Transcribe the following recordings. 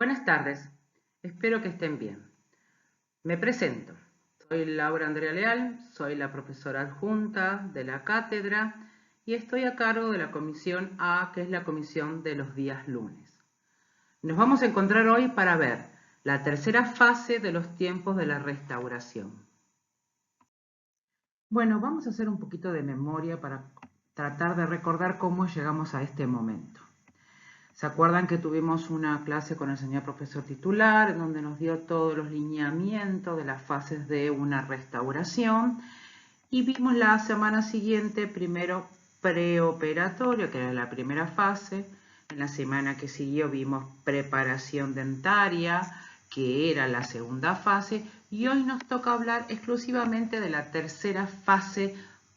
Buenas tardes, espero que estén bien. Me presento, soy Laura Andrea Leal, soy la profesora adjunta de la cátedra y estoy a cargo de la comisión A, que es la comisión de los días lunes. Nos vamos a encontrar hoy para ver la tercera fase de los tiempos de la restauración. Bueno, vamos a hacer un poquito de memoria para tratar de recordar cómo llegamos a este momento. ¿Se acuerdan que tuvimos una clase con el señor profesor titular en donde nos dio todos los lineamientos de las fases de una restauración? Y vimos la semana siguiente primero preoperatorio, que era la primera fase. En la semana que siguió vimos preparación dentaria, que era la segunda fase. Y hoy nos toca hablar exclusivamente de la tercera fase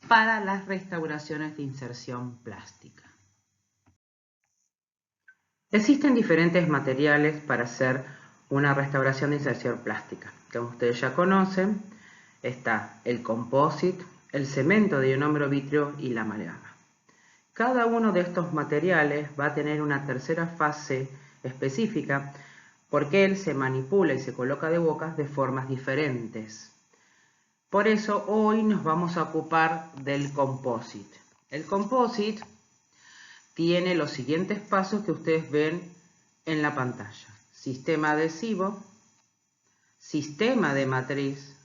para las restauraciones de inserción plástica. Existen diferentes materiales para hacer una restauración de inserción plástica. Como ustedes ya conocen, está el composite, el cemento de ionómero vítreo y la amalgama. Cada uno de estos materiales va a tener una tercera fase específica porque él se manipula y se coloca de bocas de formas diferentes. Por eso hoy nos vamos a ocupar del composite. El composite tiene los siguientes pasos que ustedes ven en la pantalla. Sistema adhesivo, sistema de matriz,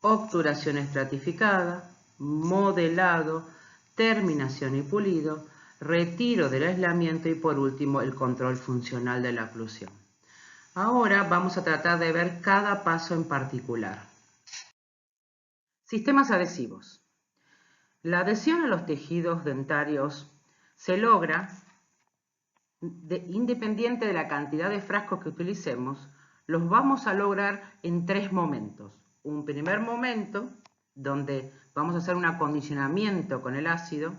obturación estratificada, modelado, terminación y pulido, retiro del aislamiento y por último el control funcional de la oclusión. Ahora vamos a tratar de ver cada paso en particular. Sistemas adhesivos. La adhesión a los tejidos dentarios se logra, independiente de la cantidad de frascos que utilicemos, los vamos a lograr en tres momentos. Un primer momento, donde vamos a hacer un acondicionamiento con el ácido.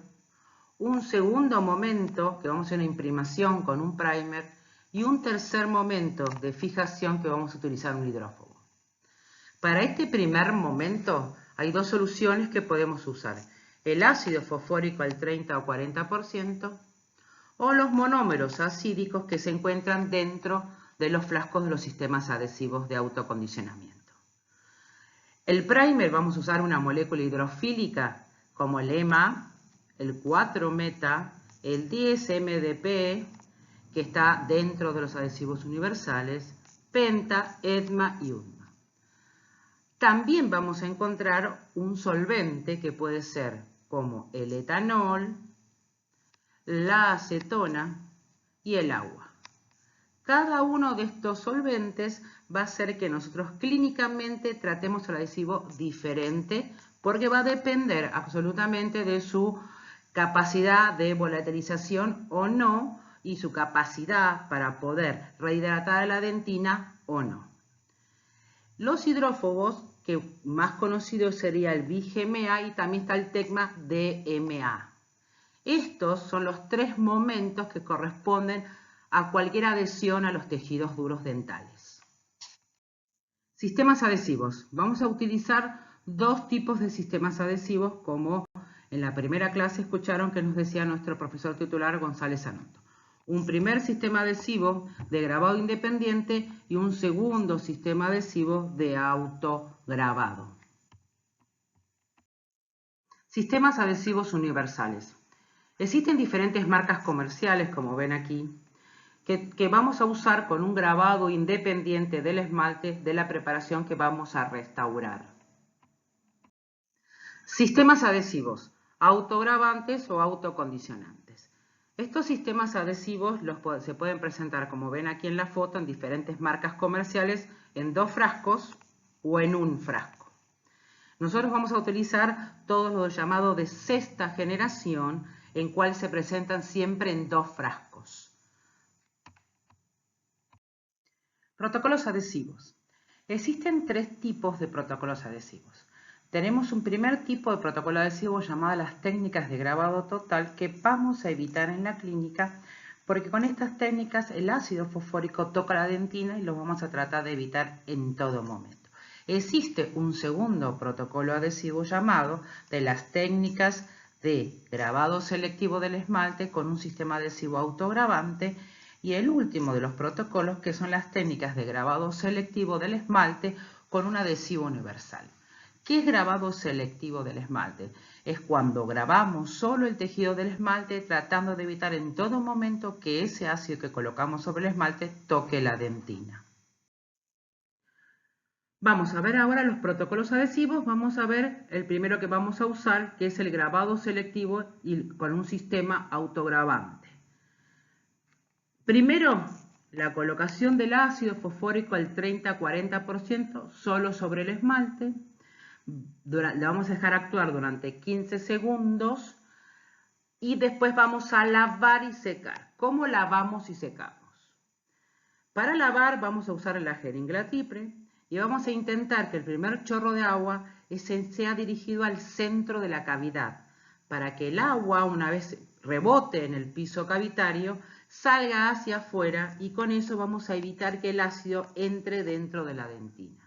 Un segundo momento, que vamos a hacer una imprimación con un primer. Y un tercer momento de fijación, que vamos a utilizar un hidrófobo. Para este primer momento hay dos soluciones que podemos usar. El ácido fosfórico al 30 o 40%, o los monómeros acídicos que se encuentran dentro de los frascos de los sistemas adhesivos de autoacondicionamiento. El primer vamos a usar una molécula hidrofílica como el EMA, el 4-meta, el 10-MDP, que está dentro de los adhesivos universales, Penta, EDMA y UDMA. También vamos a encontrar un solvente que puede ser como el etanol, la acetona y el agua. Cada uno de estos solventes va a hacer que nosotros clínicamente tratemos el adhesivo diferente porque va a depender absolutamente de su capacidad de volatilización o no y su capacidad para poder rehidratar la dentina o no. Los hidrófobos, que más conocido sería el BGMA y también está el TECMA DMA. Estos son los tres momentos que corresponden a cualquier adhesión a los tejidos duros dentales. Sistemas adhesivos. Vamos a utilizar dos tipos de sistemas adhesivos, como en la primera clase escucharon que nos decía nuestro profesor titular González Anoto. Un primer sistema adhesivo de grabado independiente y un segundo sistema adhesivo de autograbado. Sistemas adhesivos universales. Existen diferentes marcas comerciales, como ven aquí, que vamos a usar con un grabado independiente del esmalte de la preparación que vamos a restaurar. Sistemas adhesivos, autograbantes o autocondicionantes. Estos sistemas adhesivos se pueden presentar, como ven aquí en la foto, en diferentes marcas comerciales, en dos frascos o en un frasco. Nosotros vamos a utilizar todos los llamados de sexta generación, en cual se presentan siempre en dos frascos. Protocolos adhesivos. Existen tres tipos de protocolos adhesivos. Tenemos un primer tipo de protocolo adhesivo llamado las técnicas de grabado total que vamos a evitar en la clínica porque con estas técnicas el ácido fosfórico toca la dentina y lo vamos a tratar de evitar en todo momento. Existe un segundo protocolo adhesivo llamado de las técnicas de grabado selectivo del esmalte con un sistema adhesivo autograbante Y el último de los protocolos, que son las técnicas de grabado selectivo del esmalte con un adhesivo universal. ¿Qué es grabado selectivo del esmalte? Es cuando grabamos solo el tejido del esmalte, tratando de evitar en todo momento que ese ácido que colocamos sobre el esmalte toque la dentina. Vamos a ver ahora los protocolos adhesivos. Vamos a ver el primero que vamos a usar, que es el grabado selectivo y con un sistema autograbante. Primero, la colocación del ácido fosfórico al 30-40% solo sobre el esmalte. Le vamos a dejar actuar durante 15 segundos y después vamos a lavar y secar. ¿Cómo lavamos y secamos? Para lavar vamos a usar la jeringa Tipre y vamos a intentar que el primer chorro de agua sea dirigido al centro de la cavidad, para que el agua, una vez rebote en el piso cavitario, salga hacia afuera y con eso vamos a evitar que el ácido entre dentro de la dentina.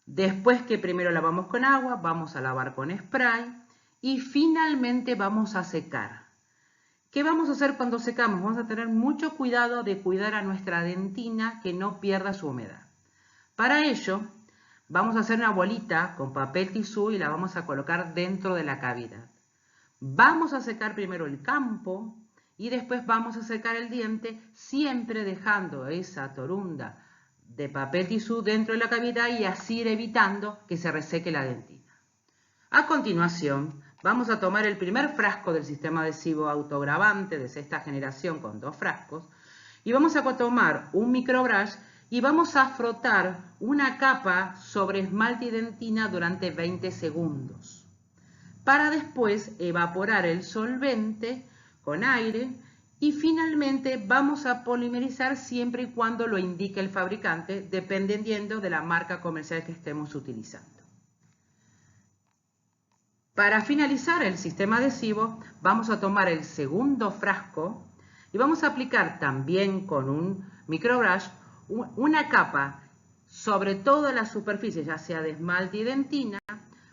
Después que primero lavamos con agua, vamos a lavar con spray y finalmente vamos a secar. ¿Qué vamos a hacer cuando secamos? Vamos a tener mucho cuidado de cuidar a nuestra dentina que no pierda su humedad. Para ello, vamos a hacer una bolita con papel tisú y la vamos a colocar dentro de la cavidad. Vamos a secar primero el campo y después vamos a secar el diente, siempre dejando esa torunda de papel tisú dentro de la cavidad y así ir evitando que se reseque la dentina. A continuación, vamos a tomar el primer frasco del sistema adhesivo autograbante de sexta generación con 2 frascos y vamos a tomar un microbrush y vamos a frotar una capa sobre esmalte y dentina durante 20 segundos para después evaporar el solvente con aire y finalmente vamos a polimerizar siempre y cuando lo indique el fabricante, dependiendo de la marca comercial que estemos utilizando. Para finalizar el sistema adhesivo, vamos a tomar el segundo frasco y vamos a aplicar también con un microbrush una capa sobre toda la superficie, ya sea de esmalte y dentina.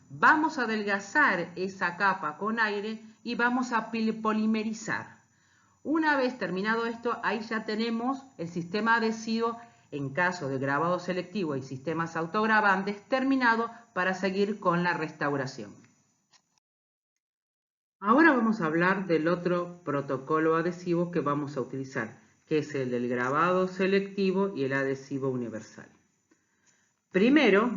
Vamos a adelgazar esa capa con aire y vamos a polimerizar. Una vez terminado esto, ahí ya tenemos el sistema adhesivo en caso de grabado selectivo y sistemas autograbantes terminado para seguir con la restauración. Ahora vamos a hablar del otro protocolo adhesivo que vamos a utilizar, que es el del grabado selectivo y el adhesivo universal. Primero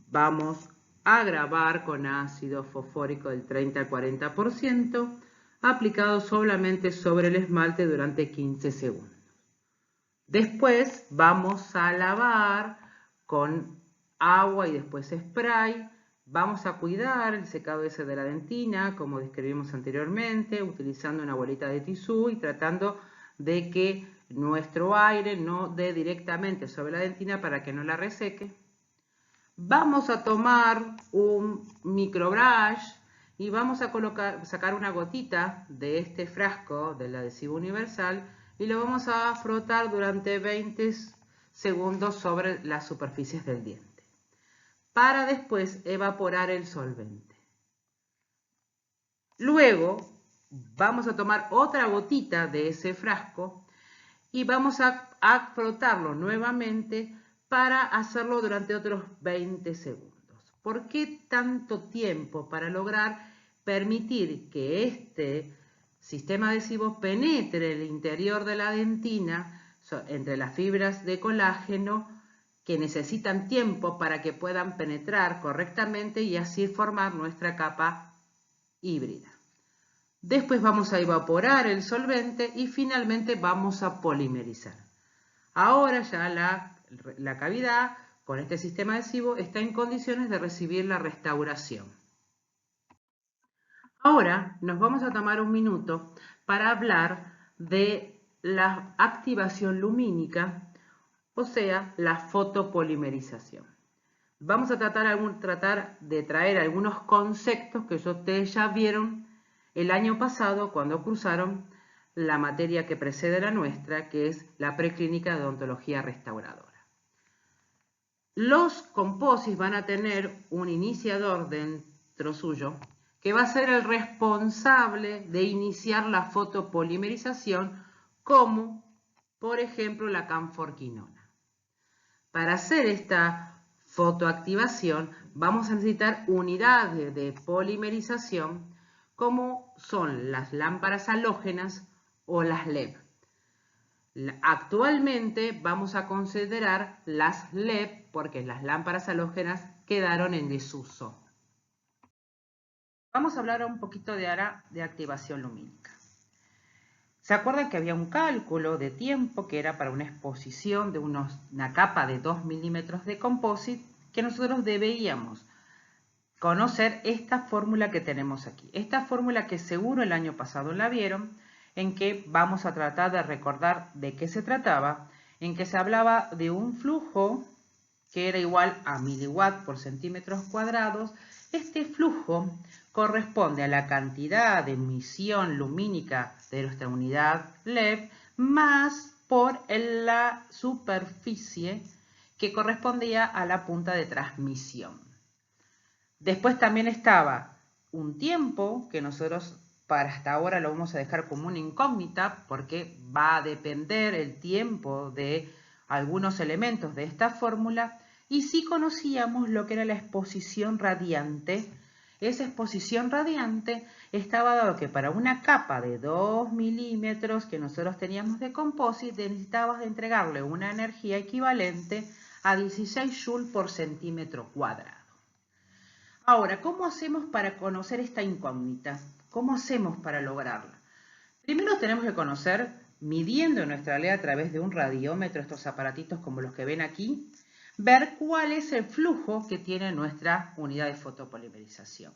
vamos a grabar con ácido fosfórico del 30 al 40%, aplicado solamente sobre el esmalte durante 15 segundos. Después vamos a lavar con agua y después spray. Vamos a cuidar el secado ese de la dentina, como describimos anteriormente, utilizando una bolita de tisú y tratando de que nuestro aire no dé directamente sobre la dentina para que no la reseque. Vamos a tomar un microbrush y vamos a sacar una gotita de este frasco del adhesivo universal y lo vamos a frotar durante 20 segundos sobre las superficies del diente, para después evaporar el solvente. Luego vamos a tomar otra gotita de ese frasco y vamos a frotarlo nuevamente para hacerlo durante otros 20 segundos. ¿Por qué tanto tiempo? Para lograr permitir que este sistema adhesivo penetre el interior de la dentina entre las fibras de colágeno que necesitan tiempo para que puedan penetrar correctamente y así formar nuestra capa híbrida. Después vamos a evaporar el solvente y finalmente vamos a polimerizar. Ahora ya la cavidad con este sistema adhesivo está en condiciones de recibir la restauración. Ahora nos vamos a tomar un minuto para hablar de la activación lumínica, o sea, la fotopolimerización. Vamos a tratar de traer algunos conceptos que ustedes ya vieron el año pasado cuando cursaron la materia que precede la nuestra, que es la preclínica de odontología restauradora. Los composites van a tener un iniciador dentro suyo que va a ser el responsable de iniciar la fotopolimerización, como por ejemplo la canforquinona. Para hacer esta fotoactivación vamos a necesitar unidades de polimerización como son las lámparas halógenas o las LED. Actualmente vamos a considerar las LED porque las lámparas halógenas quedaron en desuso. Vamos a hablar un poquito ahora de activación lumínica. ¿Se acuerdan que había un cálculo de tiempo que era para una exposición de una capa de 2 milímetros de composite que nosotros debíamos conocer esta fórmula que tenemos aquí? Esta fórmula que seguro el año pasado la vieron, en que vamos a tratar de recordar de qué se trataba, en que se hablaba de un flujo que era igual a miliwatt por centímetros cuadrados. Este flujo corresponde a la cantidad de emisión lumínica de nuestra unidad LED más por la superficie que correspondía a la punta de transmisión. Después también estaba un tiempo que nosotros para hasta ahora lo vamos a dejar como una incógnita porque va a depender el tiempo de algunos elementos de esta fórmula, y sí conocíamos lo que era la exposición radiante. Esa exposición radiante estaba dado que para una capa de 2 milímetros que nosotros teníamos de composite necesitábamos de entregarle una energía equivalente a 16 joules por centímetro cuadrado. Ahora, ¿cómo hacemos para conocer esta incógnita? ¿Cómo hacemos para lograrla? Primero tenemos que conocer, midiendo nuestra LED a través de un radiómetro, estos aparatitos como los que ven aquí, ver cuál es el flujo que tiene nuestra unidad de fotopolimerización.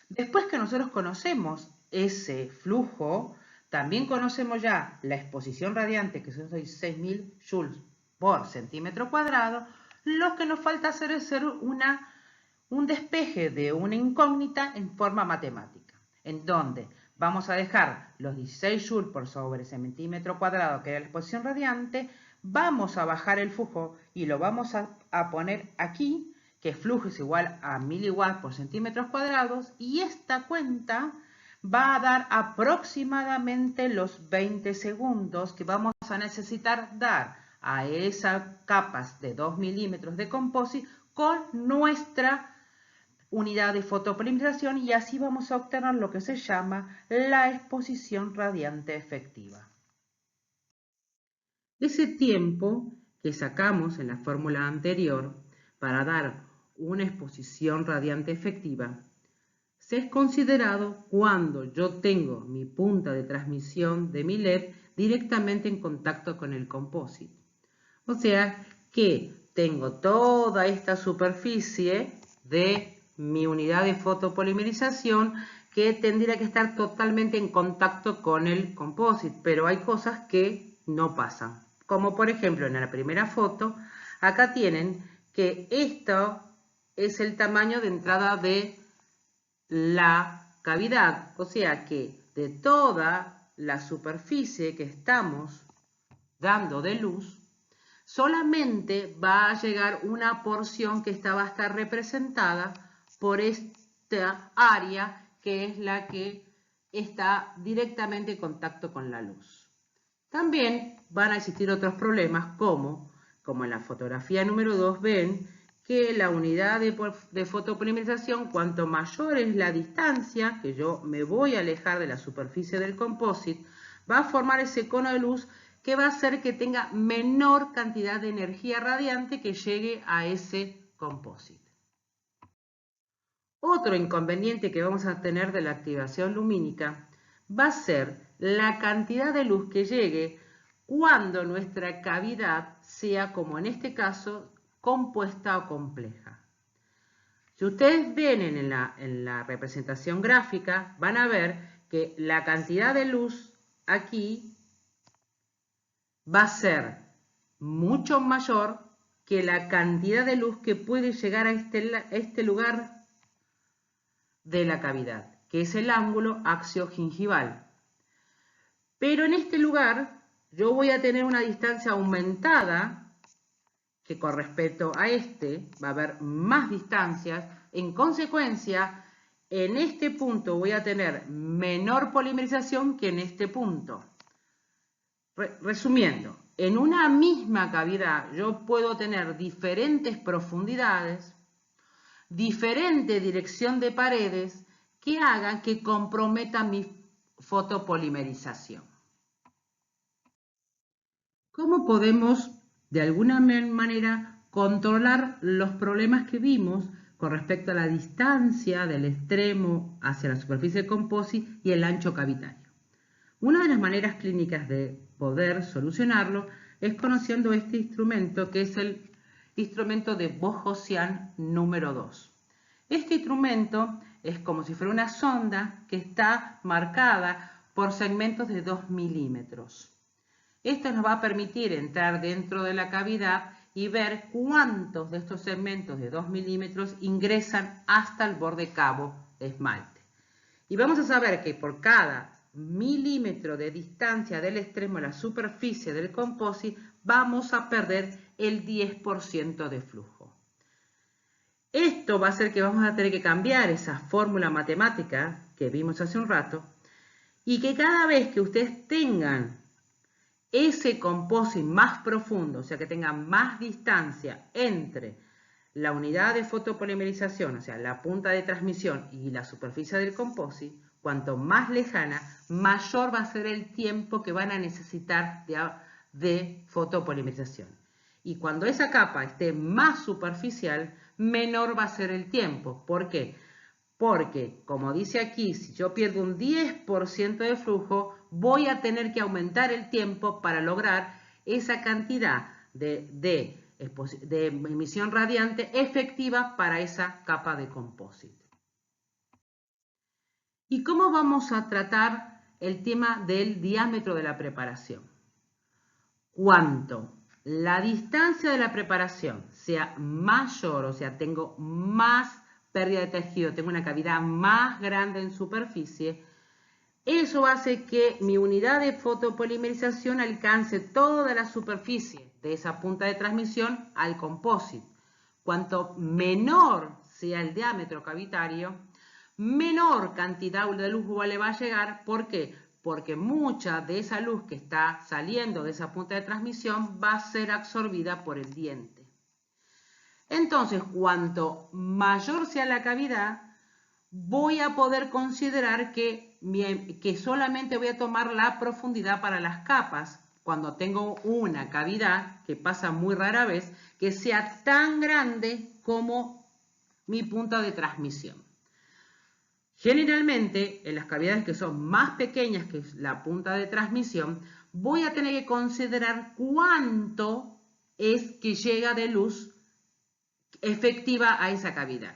Después que nosotros conocemos ese flujo, también conocemos ya la exposición radiante, que son 16.000 joules por centímetro cuadrado. Lo que nos falta hacer es hacer un despeje de una incógnita en forma matemática, en donde vamos a dejar los 16 joules por sobre centímetro cuadrado, que era la exposición radiante, vamos a bajar el flujo y lo vamos a poner aquí, que flujo es igual a miliwatts por centímetros cuadrados, y esta cuenta va a dar aproximadamente los 20 segundos que vamos a necesitar dar a esas capas de 2 milímetros de composite con nuestra unidad de fotopolimerización, y así vamos a obtener lo que se llama la exposición radiante efectiva. Ese tiempo que sacamos en la fórmula anterior para dar una exposición radiante efectiva se es considerado cuando yo tengo mi punta de transmisión de mi LED directamente en contacto con el composite. O sea que tengo toda esta superficie de mi unidad de fotopolimerización que tendría que estar totalmente en contacto con el composite, pero hay cosas que no pasan. Como por ejemplo en la primera foto, acá tienen que esto es el tamaño de entrada de la cavidad, o sea que de toda la superficie que estamos dando de luz, solamente va a llegar una porción que va a estar representada por esta área, que es la que está directamente en contacto con la luz. También van a existir otros problemas como en la fotografía número 2 ven que la unidad de fotopolimerización, cuanto mayor es la distancia que yo me voy a alejar de la superficie del composite, va a formar ese cono de luz que va a hacer que tenga menor cantidad de energía radiante que llegue a ese composite. Otro inconveniente que vamos a tener de la activación lumínica va a ser la cantidad de luz que llegue cuando nuestra cavidad sea, como en este caso, compuesta o compleja. Si ustedes ven en la representación gráfica, van a ver que la cantidad de luz aquí va a ser mucho mayor que la cantidad de luz que puede llegar a este lugar de la cavidad, que es el ángulo axiogingival. Pero en este lugar yo voy a tener una distancia aumentada que con respecto a este va a haber más distancias. En consecuencia, en este punto voy a tener menor polimerización que en este punto. Resumiendo, en una misma cavidad yo puedo tener diferentes profundidades, diferente dirección de paredes que hagan que comprometa mi fotopolimerización. ¿Cómo podemos, de alguna manera, controlar los problemas que vimos con respecto a la distancia del extremo hacia la superficie de composite y el ancho cavitario? Una de las maneras clínicas de poder solucionarlo es conociendo este instrumento, que es el instrumento de Boghossian número 2. Este instrumento es como si fuera una sonda que está marcada por segmentos de 2 milímetros. Esto nos va a permitir entrar dentro de la cavidad y ver cuántos de estos segmentos de 2 milímetros ingresan hasta el borde cabo de esmalte. Y vamos a saber que por cada milímetro de distancia del extremo a la superficie del composite vamos a perder el 10% de flujo. Esto va a hacer que vamos a tener que cambiar esa fórmula matemática que vimos hace un rato y que cada vez que ustedes tengan ese composite más profundo, o sea que tenga más distancia entre la unidad de fotopolimerización, o sea la punta de transmisión y la superficie del composite, cuanto más lejana, mayor va a ser el tiempo que van a necesitar de fotopolimerización. Y cuando esa capa esté más superficial, menor va a ser el tiempo. ¿Por qué? Porque, como dice aquí, si yo pierdo un 10% de flujo, voy a tener que aumentar el tiempo para lograr esa cantidad de emisión radiante efectiva para esa capa de composite. ¿Y cómo vamos a tratar el tema del diámetro de la preparación? Cuanto la distancia de la preparación sea mayor, o sea, tengo más pérdida de tejido, tengo una cavidad más grande en superficie, eso hace que mi unidad de fotopolimerización alcance toda la superficie de esa punta de transmisión al composite. Cuanto menor sea el diámetro cavitario, menor cantidad de luz le va a llegar. ¿Por qué? Porque mucha de esa luz que está saliendo de esa punta de transmisión va a ser absorbida por el diente. Entonces, cuanto mayor sea la cavidad, voy a poder considerar que solamente voy a tomar la profundidad para las capas cuando tengo una cavidad, que pasa muy rara vez, que sea tan grande como mi punta de transmisión. Generalmente, en las cavidades que son más pequeñas que la punta de transmisión, voy a tener que considerar cuánto es que llega de luz efectiva a esa cavidad.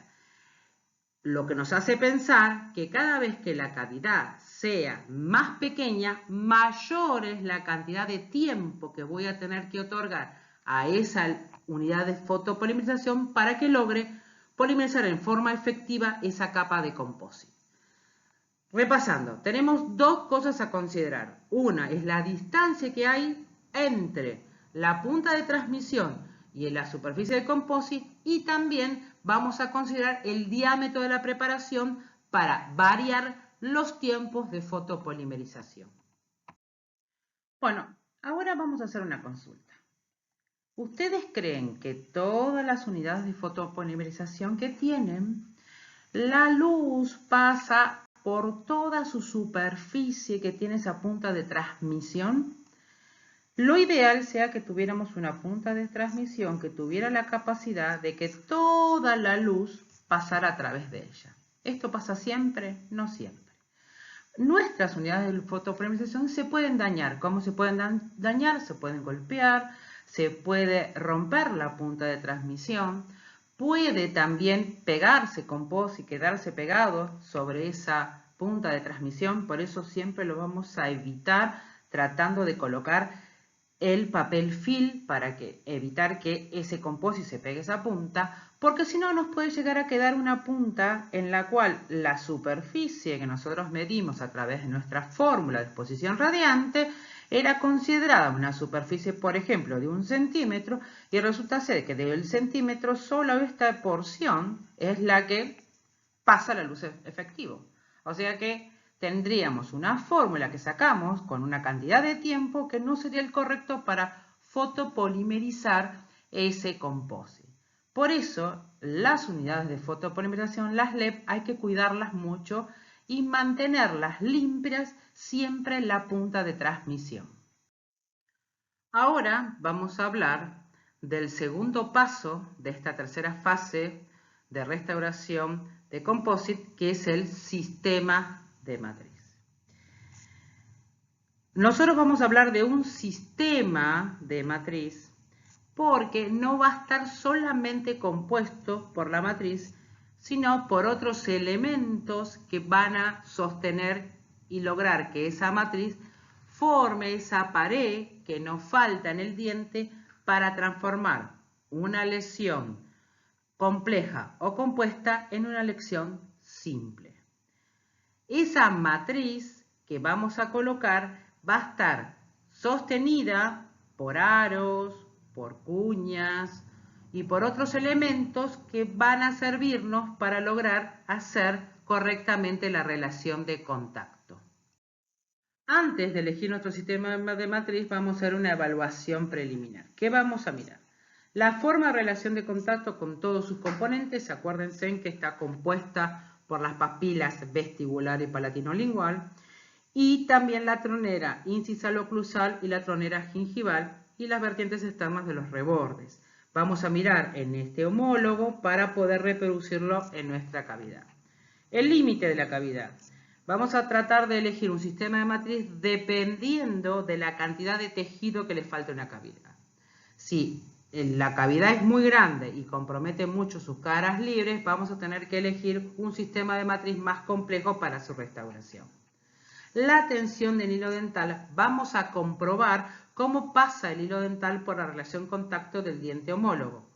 Lo que nos hace pensar que cada vez que la cavidad sea más pequeña, mayor es la cantidad de tiempo que voy a tener que otorgar a esa unidad de fotopolimerización para que logre polimerizar en forma efectiva esa capa de composite. Repasando, tenemos dos cosas a considerar. Una es la distancia que hay entre la punta de transmisión y la superficie de composite, y también vamos a considerar el diámetro de la preparación para variar los tiempos de fotopolimerización. Bueno, ahora vamos a hacer una consulta. ¿Ustedes creen que todas las unidades de fotopolimerización que tienen, la luz pasa por toda su superficie que tiene esa punta de transmisión? Lo ideal sea que tuviéramos una punta de transmisión que tuviera la capacidad de que toda la luz pasara a través de ella. ¿Esto pasa siempre? No siempre. Nuestras unidades de fotopolimerización se pueden dañar. ¿Cómo se pueden dañar? Se pueden golpear, se puede romper la punta de transmisión, puede también pegarse composite y quedarse pegado sobre esa punta de transmisión. Por eso siempre lo vamos a evitar tratando de colocar el papel film para evitar que ese composite se pegue a esa punta, porque si no nos puede llegar a quedar una punta en la cual la superficie que nosotros medimos a través de nuestra fórmula de exposición radiante era considerada una superficie, por ejemplo, de 1 centímetro, y resulta ser que del centímetro solo esta porción es la que pasa la luz efectiva. O sea que tendríamos una fórmula que sacamos con una cantidad de tiempo que no sería el correcto para fotopolimerizar ese composite. Por eso, las unidades de fotopolimerización, las LEP, hay que cuidarlas mucho y mantenerlas limpias siempre en la punta de transmisión. Ahora vamos a hablar del segundo paso de esta tercera fase de restauración de composite, que es el sistema de matriz. Nosotros vamos a hablar de un sistema de matriz porque no va a estar solamente compuesto por la matriz, sino por otros elementos que van a sostener y lograr que esa matriz forme esa pared que nos falta en el diente para transformar una lesión compleja o compuesta en una lesión simple. Esa matriz que vamos a colocar va a estar sostenida por aros, por cuñas y por otros elementos que van a servirnos para lograr hacer correctamente la relación de contacto. Antes de elegir nuestro sistema de matriz, vamos a hacer una evaluación preliminar. ¿Qué vamos a mirar? La forma de relación de contacto con todos sus componentes, acuérdense en que está compuesta por las papilas vestibular y palatinolingual, y también la tronera incisal-oclusal y la tronera gingival y las vertientes externas de los rebordes. Vamos a mirar en este homólogo para poder reproducirlo en nuestra cavidad. El límite de la cavidad. Vamos a tratar de elegir un sistema de matriz dependiendo de la cantidad de tejido que le falta a una cavidad. Si la cavidad es muy grande y compromete mucho sus caras libres, vamos a tener que elegir un sistema de matriz más complejo para su restauración. La tensión del hilo dental, vamos a comprobar cómo pasa el hilo dental por la relación contacto del diente homólogo,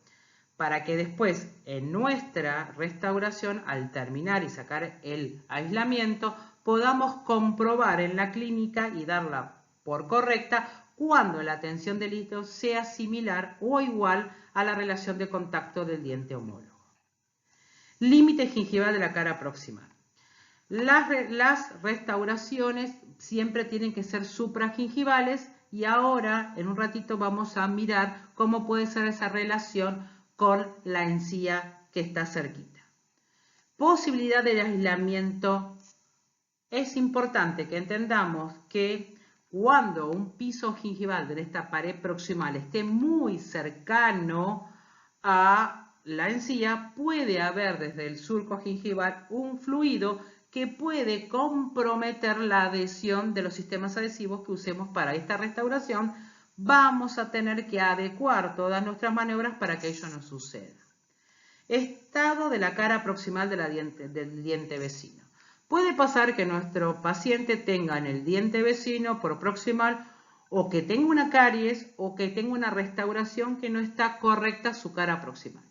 para que después en nuestra restauración, al terminar y sacar el aislamiento, podamos comprobar en la clínica y darla por correcta cuando la tensión del hilo sea similar o igual a la relación de contacto del diente homólogo. Límite gingival de la cara proximal. Las restauraciones siempre tienen que ser supragingivales y ahora en un ratito vamos a mirar cómo puede ser esa relación con la encía que está cerquita. Posibilidad de aislamiento. Es importante que entendamos que cuando un piso gingival de esta pared proximal esté muy cercano a la encía, puede haber desde el surco gingival un fluido que puede comprometer la adhesión de los sistemas adhesivos que usemos para esta restauración. Vamos a tener que adecuar todas nuestras maniobras para que ello no suceda. Estado de la cara proximal del diente vecino. Puede pasar que nuestro paciente tenga en el diente vecino por proximal o que tenga una caries o que tenga una restauración que no está correcta su cara proximal.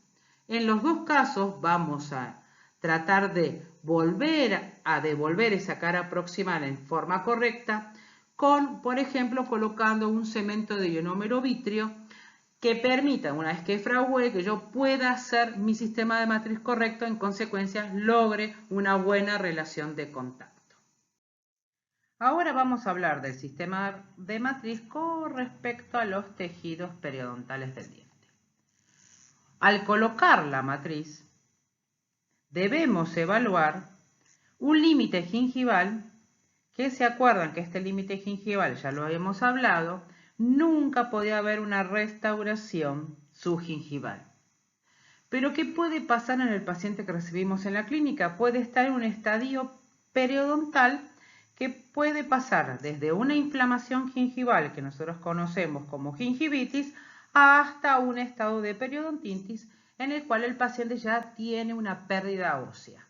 En los dos casos vamos a tratar de volver a devolver esa cara proximal en forma correcta con, por ejemplo, colocando un cemento de ionómero vítreo que permita, una vez que fragué, que yo pueda hacer mi sistema de matriz correcto, en consecuencia logre una buena relación de contacto. Ahora vamos a hablar del sistema de matriz con respecto a los tejidos periodontales del diente. Al colocar la matriz, debemos evaluar un límite gingival, que se acuerdan que este límite gingival, ya lo habíamos hablado, nunca podía haber una restauración subgingival. Pero ¿qué puede pasar en el paciente que recibimos en la clínica? Puede estar en un estadio periodontal que puede pasar desde una inflamación gingival que nosotros conocemos como gingivitis hasta un estado de periodontitis en el cual el paciente ya tiene una pérdida ósea.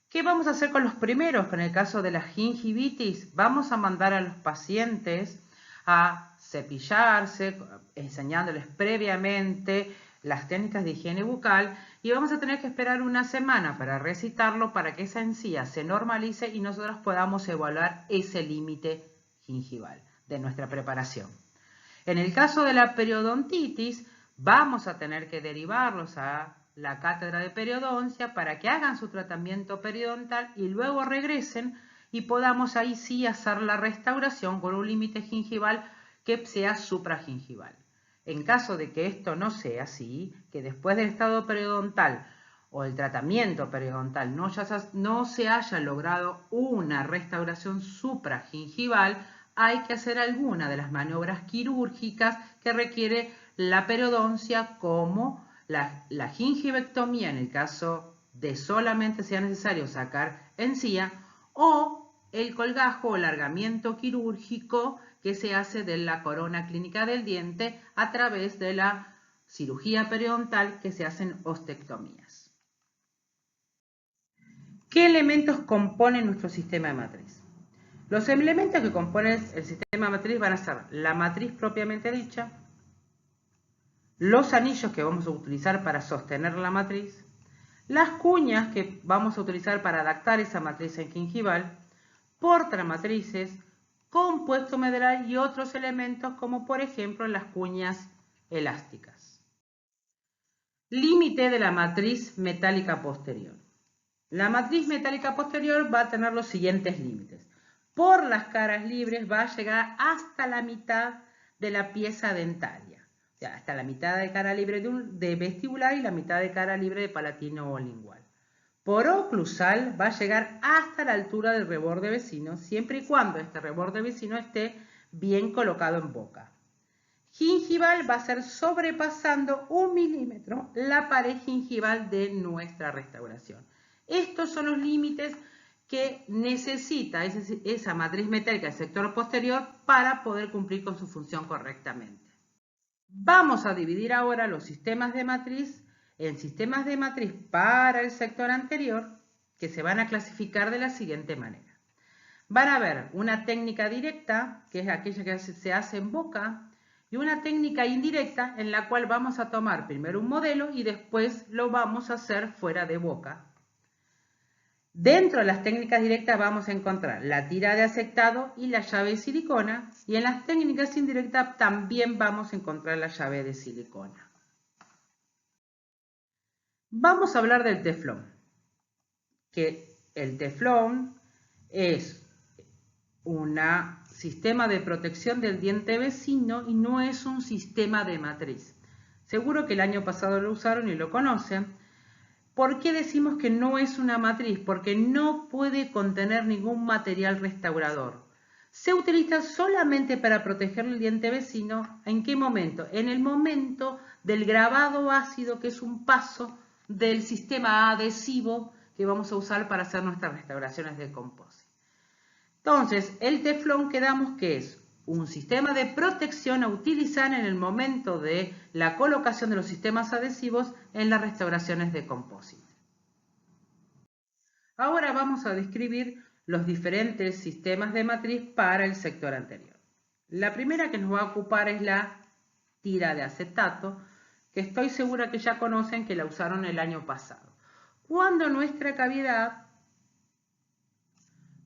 ¿Qué vamos a hacer con los primeros? En el caso de la gingivitis, vamos a mandar a los pacientes a cepillarse, enseñándoles previamente las técnicas de higiene bucal y vamos a tener que esperar una semana para recitarlo para que esa encía se normalice y nosotros podamos evaluar ese límite gingival de nuestra preparación. En el caso de la periodontitis, vamos a tener que derivarlos a la cátedra de periodoncia para que hagan su tratamiento periodontal y luego regresen y podamos ahí sí hacer la restauración con un límite gingival que sea supragingival. En caso de que esto no sea así, que después del estado periodontal o el tratamiento periodontal no se haya logrado una restauración supragingival, hay que hacer alguna de las maniobras quirúrgicas que requiere la periodoncia, como la gingivectomía en el caso de solamente sea necesario sacar encía, o el colgajo o alargamiento quirúrgico que se hace de la corona clínica del diente a través de la cirugía periodontal, que se hacen ostectomías. ¿Qué elementos componen nuestro sistema de matriz? Los elementos que componen el sistema de matriz van a ser la matriz propiamente dicha, los anillos que vamos a utilizar para sostener la matriz, las cuñas que vamos a utilizar para adaptar esa matriz en gingival, portamatrices, compuesto medular y otros elementos como por ejemplo las cuñas elásticas. Límite de la matriz metálica posterior. La matriz metálica posterior va a tener los siguientes límites. Por las caras libres va a llegar hasta la mitad de la pieza dentaria, o sea, hasta la mitad de cara libre de vestibular y la mitad de cara libre de palatino o lingual. Por oclusal va a llegar hasta la altura del reborde vecino, siempre y cuando este reborde vecino esté bien colocado en boca. Gingival va a ser sobrepasando 1 milímetro la pared gingival de nuestra restauración. Estos son los límites que necesita esa matriz metálica del sector posterior para poder cumplir con su función correctamente. Vamos a dividir ahora los sistemas de matriz en sistemas de matriz para el sector anterior, que se van a clasificar de la siguiente manera. Van a ver una técnica directa, que es aquella que se hace en boca, y una técnica indirecta en la cual vamos a tomar primero un modelo y después lo vamos a hacer fuera de boca. Dentro de las técnicas directas vamos a encontrar la tira de acetado y la llave de silicona, y en las técnicas indirectas también vamos a encontrar la llave de silicona. Vamos a hablar del teflón, que el teflón es un sistema de protección del diente vecino y no es un sistema de matriz. Seguro que el año pasado lo usaron y lo conocen. ¿Por qué decimos que no es una matriz? Porque no puede contener ningún material restaurador. Se utiliza solamente para proteger el diente vecino. ¿En qué momento? En el momento del grabado ácido, que es un paso del sistema adhesivo que vamos a usar para hacer nuestras restauraciones de composite. Entonces, el teflón quedamos que es un sistema de protección a utilizar en el momento de la colocación de los sistemas adhesivos en las restauraciones de composite. Ahora vamos a describir los diferentes sistemas de matriz para el sector anterior. La primera que nos va a ocupar es la tira de acetato, que estoy segura que ya conocen, que la usaron el año pasado. Cuando nuestra cavidad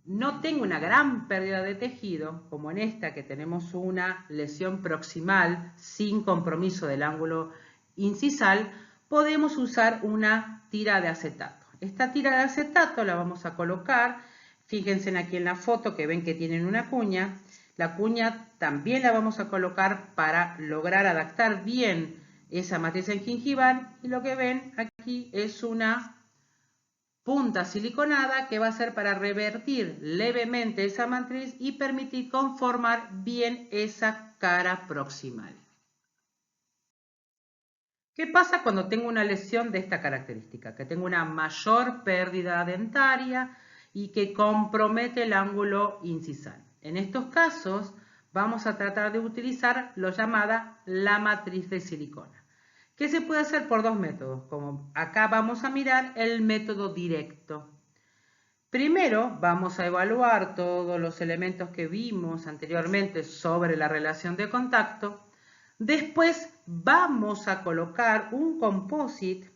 no tenga una gran pérdida de tejido, como en esta que tenemos una lesión proximal sin compromiso del ángulo incisal, podemos usar una tira de acetato. Esta tira de acetato la vamos a colocar, fíjense aquí en la foto que ven que tienen una cuña. La cuña también la vamos a colocar para lograr adaptar bien esa matriz en gingival, y lo que ven aquí es una punta siliconada que va a ser para revertir levemente esa matriz y permitir conformar bien esa cara proximal. ¿Qué pasa cuando tengo una lesión de esta característica? Que tengo una mayor pérdida dentaria y que compromete el ángulo incisal. En estos casos vamos a tratar de utilizar lo llamada la matriz de silicona, que se puede hacer por dos métodos, como acá vamos a mirar el método directo. Primero vamos a evaluar todos los elementos que vimos anteriormente sobre la relación de contacto. Después vamos a colocar un composite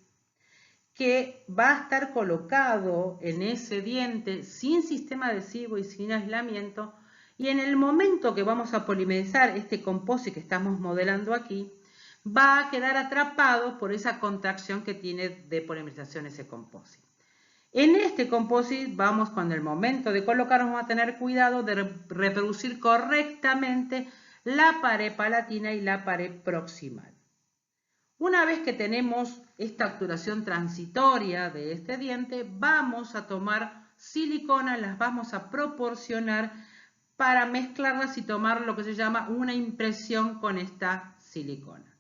que va a estar colocado en ese diente sin sistema adhesivo y sin aislamiento, y en el momento que vamos a polimerizar este composite que estamos modelando aquí, va a quedar atrapado por esa contracción que tiene de polimerización ese composite. En este composite cuando el momento de colocar, vamos a tener cuidado de reproducir correctamente la pared palatina y la pared proximal. Una vez que tenemos esta obturación transitoria de este diente, vamos a tomar silicona, las vamos a proporcionar para mezclarlas y tomar lo que se llama una impresión con esta silicona.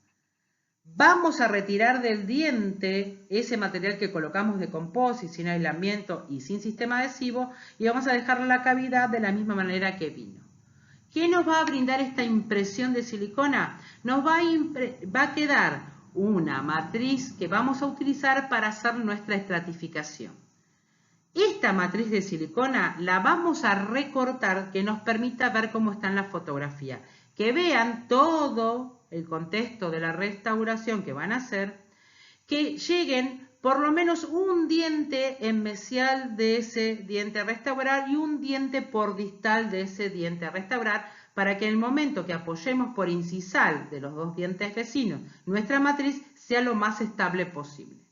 Vamos a retirar del diente ese material que colocamos de composite, sin aislamiento y sin sistema adhesivo, y vamos a dejar la cavidad de la misma manera que vino. ¿Qué nos va a brindar esta impresión de silicona? Nos va a quedar una matriz que vamos a utilizar para hacer nuestra estratificación. Esta matriz de silicona la vamos a recortar que nos permita ver cómo está en la fotografía. Que vean todo el contexto de la restauración que van a hacer, que lleguen por lo menos un diente en mesial de ese diente a restaurar y un diente por distal de ese diente a restaurar, para que en el momento que apoyemos por incisal de los dos dientes vecinos, nuestra matriz sea lo más estable posible.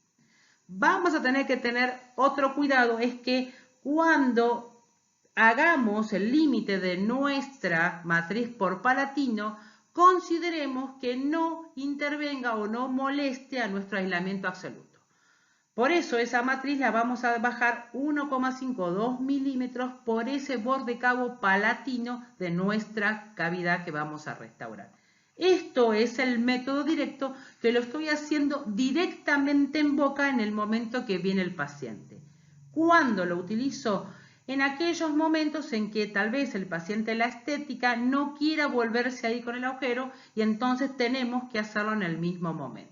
Vamos a tener que tener otro cuidado, es que cuando hagamos el límite de nuestra matriz por palatino, consideremos que no intervenga o no moleste a nuestro aislamiento absoluto. Por eso esa matriz la vamos a bajar 1,5 o 2 milímetros por ese borde cabo palatino de nuestra cavidad que vamos a restaurar. Esto es el método directo que lo estoy haciendo directamente en boca en el momento que viene el paciente. ¿Cuándo lo utilizo? En aquellos momentos en que tal vez el paciente de la estética no quiera volverse ahí con el agujero y entonces tenemos que hacerlo en el mismo momento.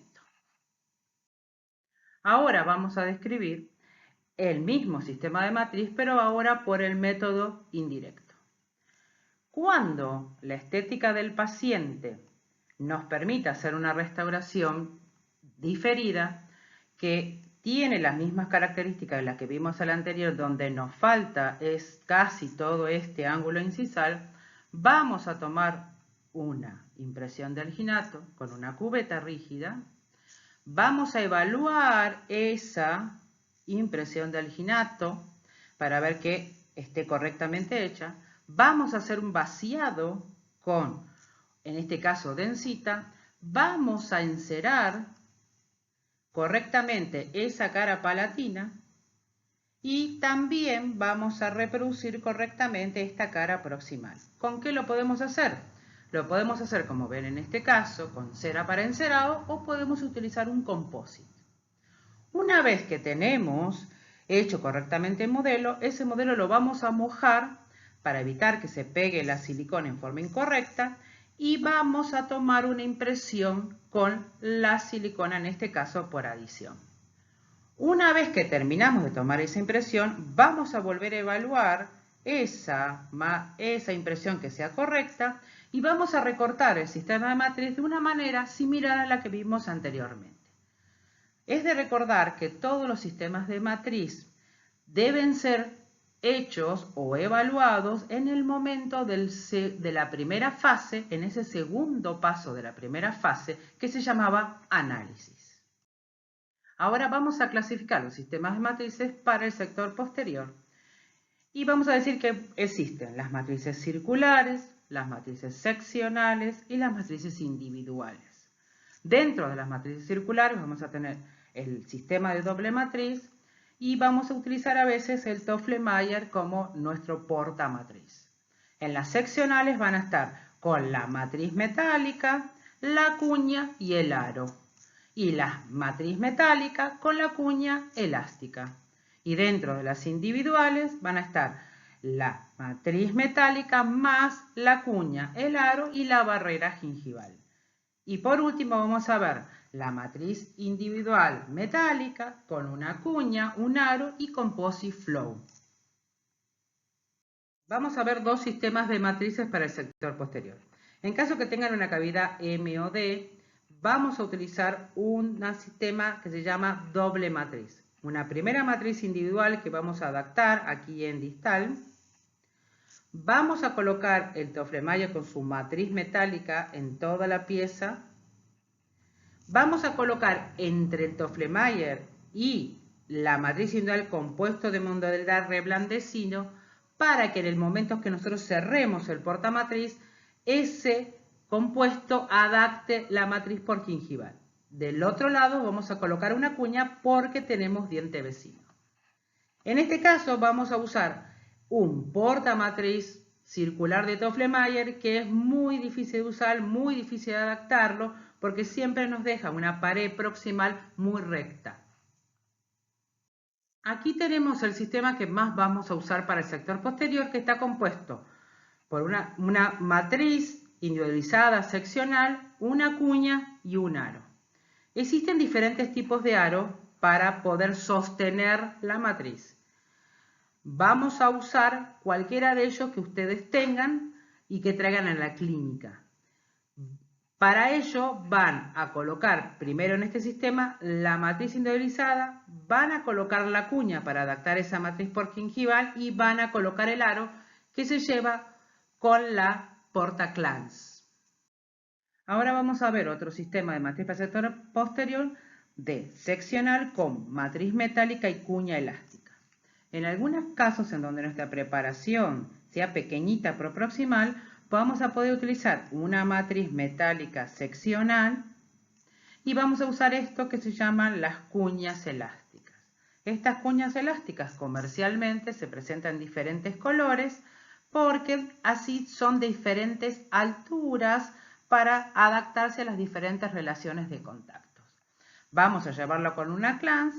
Ahora vamos a describir el mismo sistema de matriz, pero ahora por el método indirecto. Cuando la estética del paciente nos permite hacer una restauración diferida, que tiene las mismas características de las que vimos al anterior, donde nos falta es casi todo este ángulo incisal, vamos a tomar una impresión de alginato con una cubeta rígida. Vamos a evaluar esa impresión de alginato para ver que esté correctamente hecha. Vamos a hacer un vaciado con, en este caso, densita. Vamos a encerar correctamente esa cara palatina y también vamos a reproducir correctamente esta cara proximal. ¿Con qué lo podemos hacer? Lo podemos hacer, como ven en este caso, con cera para encerado o podemos utilizar un composite. Una vez que tenemos hecho correctamente el modelo, ese modelo lo vamos a mojar para evitar que se pegue la silicona en forma incorrecta y vamos a tomar una impresión con la silicona, en este caso por adición. Una vez que terminamos de tomar esa impresión, vamos a volver a evaluar esa impresión que sea correcta y vamos a recortar el sistema de matriz de una manera similar a la que vimos anteriormente. Es de recordar que todos los sistemas de matriz deben ser hechos o evaluados en el momento de la primera fase, en ese segundo paso de la primera fase que se llamaba análisis. Ahora vamos a clasificar los sistemas de matrices para el sector posterior y vamos a decir que existen las matrices circulares, las matrices seccionales y las matrices individuales. Dentro de las matrices circulares vamos a tener el sistema de doble matriz y vamos a utilizar a veces el Toffler-Mayer como nuestro portamatriz. En las seccionales van a estar con la matriz metálica, la cuña y el aro. Y la matriz metálica con la cuña elástica. Y dentro de las individuales van a estar la matriz metálica más la cuña, el aro y la barrera gingival. Y por último vamos a ver la matriz individual metálica con una cuña, un aro y composite flow. Vamos a ver dos sistemas de matrices para el sector posterior. En caso que tengan una cavidad M o D, vamos a utilizar un sistema que se llama doble matriz. Una primera matriz individual que vamos a adaptar aquí en distal. Vamos a colocar el Toffler-Mayer con su matriz metálica en toda la pieza. Vamos a colocar entre el Toffler-Mayer y la matriz individual compuesto de modalidad reblandecino para que en el momento que nosotros cerremos el portamatriz, ese compuesto adapte la matriz por gingival. Del otro lado vamos a colocar una cuña porque tenemos diente vecino. En este caso vamos a usar un portamatriz circular de Toffler-Mayer que es muy difícil de usar, muy difícil de adaptarlo porque siempre nos deja una pared proximal muy recta. Aquí tenemos el sistema que más vamos a usar para el sector posterior, que está compuesto por una matriz individualizada seccional, una cuña y un aro. Existen diferentes tipos de aro para poder sostener la matriz. Vamos a usar cualquiera de ellos que ustedes tengan y que traigan en la clínica. Para ello van a colocar primero en este sistema la matriz individualizada, van a colocar la cuña para adaptar esa matriz por gingival y van a colocar el aro que se lleva con la portaclans. Ahora vamos a ver otro sistema de matriz para el sector posterior de seccional con matriz metálica y cuña elástica. En algunos casos en donde nuestra preparación sea pequeñita pero proximal, vamos a poder utilizar una matriz metálica seccional y vamos a usar esto que se llaman las cuñas elásticas. Estas cuñas elásticas comercialmente se presentan en diferentes colores porque así son de diferentes alturas para adaptarse a las diferentes relaciones de contactos. Vamos a llevarlo con una clans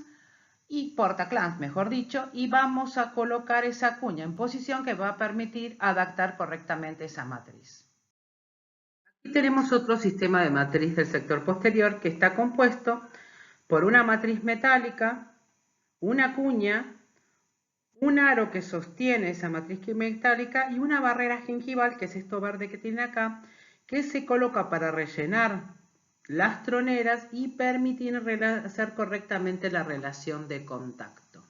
y portaclans, mejor dicho, y vamos a colocar esa cuña en posición que va a permitir adaptar correctamente esa matriz. Aquí tenemos otro sistema de matriz del sector posterior que está compuesto por una matriz metálica, una cuña, un aro que sostiene esa matriz metálica y una barrera gingival, que es esto verde que tiene acá, que se coloca para rellenar las troneras y permitir hacer correctamente la relación de contacto.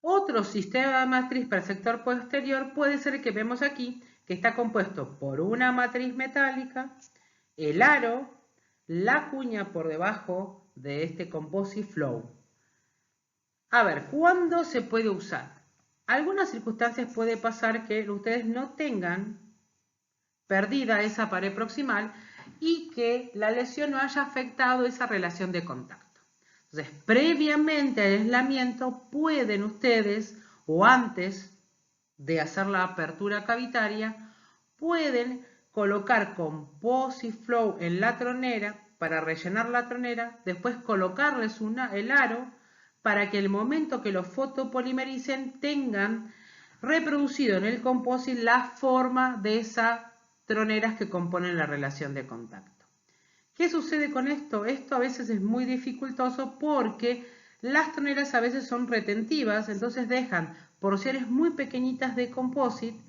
Otro sistema de matriz para el sector posterior puede ser el que vemos aquí, que está compuesto por una matriz metálica, el aro, la cuña por debajo de este composite flow. A ver, ¿cuándo se puede usar? Algunas circunstancias puede pasar que ustedes no tengan perdida esa pared proximal y que la lesión no haya afectado esa relación de contacto. Entonces, previamente al aislamiento pueden ustedes, o antes de hacer la apertura cavitaria, pueden colocar composite flow en la tronera para rellenar la tronera, después colocarles el aro para que el momento que lo fotopolimericen tengan reproducido en el composite la forma de esas troneras que componen la relación de contacto. ¿Qué sucede con esto? Esto a veces es muy dificultoso porque las troneras a veces son retentivas, entonces dejan porciones muy pequeñitas de composite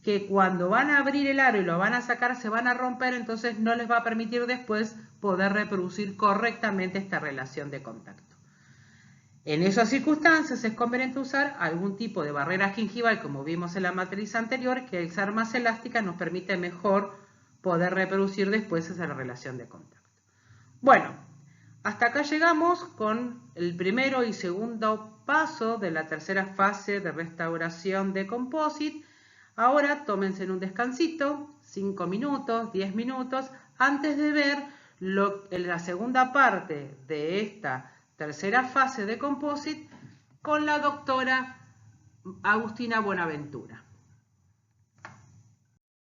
que cuando van a abrir el aro y lo van a sacar se van a romper, entonces no les va a permitir después poder reproducir correctamente esta relación de contacto. En esas circunstancias es conveniente usar algún tipo de barrera gingival, como vimos en la matriz anterior, que al ser más elástica nos permite mejor poder reproducir después esa relación de contacto. Bueno, hasta acá llegamos con el primero y segundo paso de la tercera fase de restauración de composite. Ahora tómense un descansito, 5 minutos, 10 minutos, antes de ver la segunda parte de esta tercera fase de composite con la doctora Agustina Buenaventura.